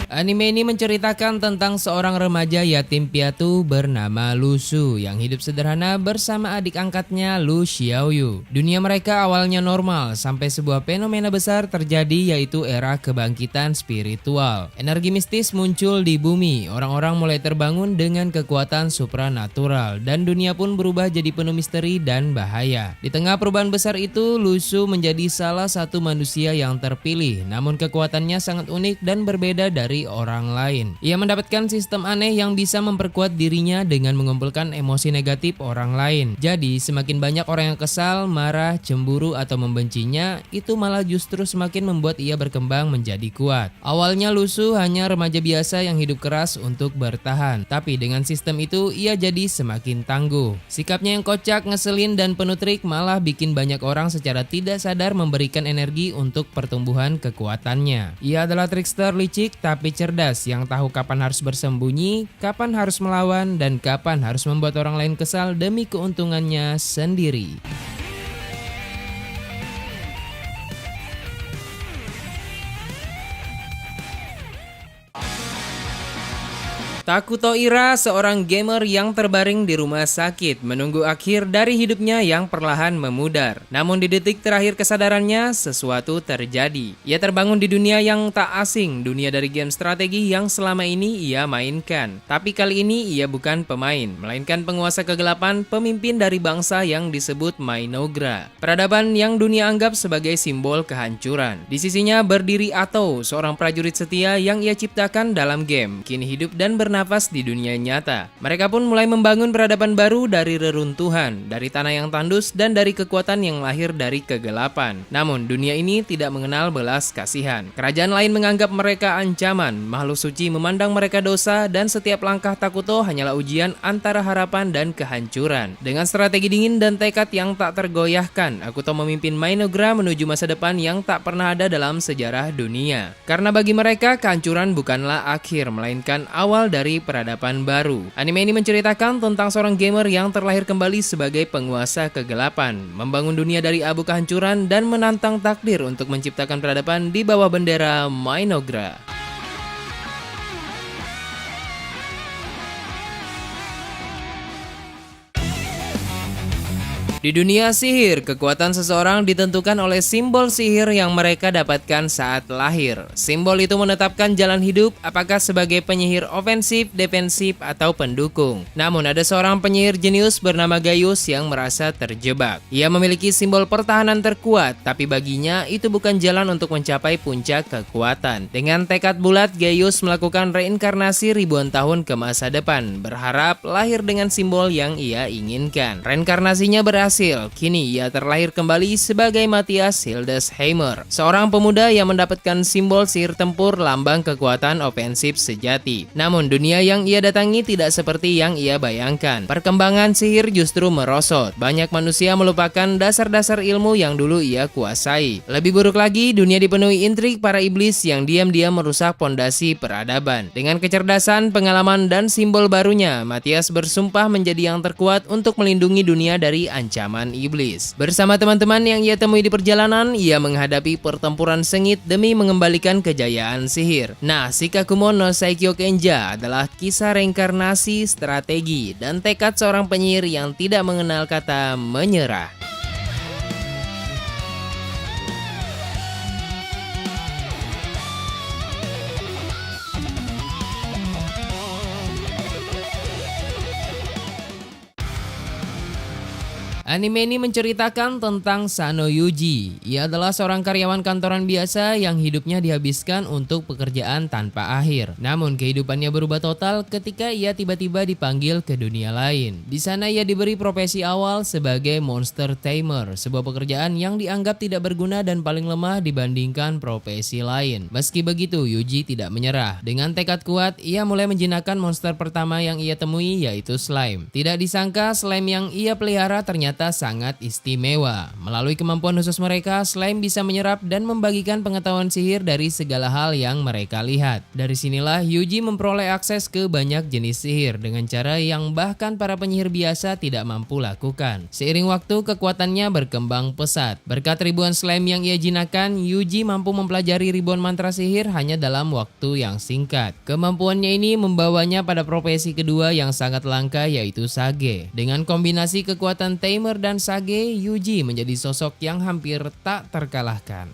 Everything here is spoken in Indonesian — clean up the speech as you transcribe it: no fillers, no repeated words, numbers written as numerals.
Anime ini menceritakan tentang seorang remaja yatim piatu bernama Lu Su yang hidup sederhana bersama adik angkatnya Lu Xiaoyu. Dunia mereka awalnya normal sampai sebuah fenomena besar terjadi, yaitu era kebangkitan spiritual. Energi mistis muncul di bumi, orang-orang mulai terbangun dengan kekuatan supranatural dan dunia pun berubah jadi penuh misteri dan bahaya. Di tengah perubahan besar itu, Lu Su menjadi salah satu manusia yang terpilih, namun kekuatannya sangat unik dan berbeda dari orang lain. Ia mendapatkan sistem aneh yang bisa memperkuat dirinya dengan mengumpulkan emosi negatif orang lain. Jadi semakin banyak orang yang kesal, marah, cemburu atau membencinya, itu malah justru semakin membuat ia berkembang menjadi kuat. Awalnya Lu Su hanya remaja biasa yang hidup keras untuk bertahan, tapi dengan sistem itu ia jadi semakin tangguh. Sikapnya yang kocak, ngeselin dan penuh trik malah bikin banyak orang secara tidak sadar memberikan energi untuk pertumbuhan kekuatannya. Ia adalah trickster licik tapi cerdas yang tahu kapan harus bersembunyi, kapan harus melawan, dan kapan harus membuat orang lain kesal demi keuntungannya sendiri. Takuto Ira, seorang gamer yang terbaring di rumah sakit, menunggu akhir dari hidupnya yang perlahan memudar. Namun di detik terakhir kesadarannya, sesuatu terjadi. Ia terbangun di dunia yang tak asing, dunia dari game strategi yang selama ini ia mainkan. Tapi kali ini ia bukan pemain, melainkan penguasa kegelapan, pemimpin dari bangsa yang disebut Mainogra. Peradaban yang dunia anggap sebagai simbol kehancuran. Di sisinya berdiri Atau, seorang prajurit setia yang ia ciptakan dalam game, kini hidup dan bernafas di dunia nyata. Mereka pun mulai membangun peradaban baru dari reruntuhan, dari tanah yang tandus, dan dari kekuatan yang lahir dari kegelapan. Namun dunia ini tidak mengenal belas kasihan. Kerajaan lain menganggap mereka ancaman, makhluk suci memandang mereka dosa, dan setiap langkah Takuto hanyalah ujian antara harapan dan kehancuran. Dengan strategi dingin dan tekad yang tak tergoyahkan, Takuto memimpin Mainogra menuju masa depan yang tak pernah ada dalam sejarah dunia. Karena bagi mereka, kehancuran bukanlah akhir, melainkan awal dari peradaban baru. Anime ini menceritakan tentang seorang gamer yang terlahir kembali sebagai penguasa kegelapan, membangun dunia dari abu kehancuran dan menantang takdir untuk menciptakan peradaban di bawah bendera Mainogra. Di dunia sihir, kekuatan seseorang ditentukan oleh simbol sihir yang mereka dapatkan saat lahir. Simbol itu menetapkan jalan hidup, apakah sebagai penyihir ofensif, defensif, atau pendukung. Namun ada seorang penyihir jenius bernama Gaius yang merasa terjebak. Ia memiliki simbol pertahanan terkuat, tapi baginya itu bukan jalan untuk mencapai puncak kekuatan. Dengan tekad bulat, Gaius melakukan reinkarnasi ribuan tahun ke masa depan, berharap lahir dengan simbol yang ia inginkan. Reinkarnasinya berhasil. Kini ia terlahir kembali sebagai Matthias Hildesheimer, seorang pemuda yang mendapatkan simbol sihir tempur, lambang kekuatan ofensif sejati. Namun dunia yang ia datangi tidak seperti yang ia bayangkan. Perkembangan sihir justru merosot. Banyak manusia melupakan dasar-dasar ilmu yang dulu ia kuasai. Lebih buruk lagi, dunia dipenuhi intrik para iblis yang diam-diam merusak pondasi peradaban. Dengan kecerdasan, pengalaman, dan simbol barunya, Matthias bersumpah menjadi yang terkuat untuk melindungi dunia dari ancaman iblis. Bersama teman-teman yang ia temui di perjalanan, ia menghadapi pertempuran sengit demi mengembalikan kejayaan sihir. Nah, Shikakumo no Saikyo Kenja adalah kisah reinkarnasi, strategi, dan tekad seorang penyihir yang tidak mengenal kata menyerah. Anime ini menceritakan tentang Sano Yuji. Ia adalah seorang karyawan kantoran biasa yang hidupnya dihabiskan untuk pekerjaan tanpa akhir. Namun kehidupannya berubah total ketika ia tiba-tiba dipanggil ke dunia lain. Di sana ia diberi profesi awal sebagai monster tamer, sebuah pekerjaan yang dianggap tidak berguna dan paling lemah dibandingkan profesi lain. Meski begitu, Yuji tidak menyerah. Dengan tekad kuat, ia mulai menjinakkan monster pertama yang ia temui, yaitu slime. Tidak disangka, slime yang ia pelihara ternyata ternyata sangat istimewa. Melalui kemampuan khusus mereka, slime bisa menyerap dan membagikan pengetahuan sihir dari segala hal yang mereka lihat. Dari sinilah Yuji memperoleh akses ke banyak jenis sihir dengan cara yang bahkan para penyihir biasa tidak mampu lakukan. Seiring waktu, kekuatannya berkembang pesat. Berkat ribuan slime yang ia jinakkan, Yuji mampu mempelajari ribuan mantra sihir hanya dalam waktu yang singkat. Kemampuannya ini membawanya pada profesi kedua yang sangat langka, yaitu Sage. Dengan kombinasi kekuatan Tamer dan Sage, Yuji menjadi sosok yang hampir tak terkalahkan.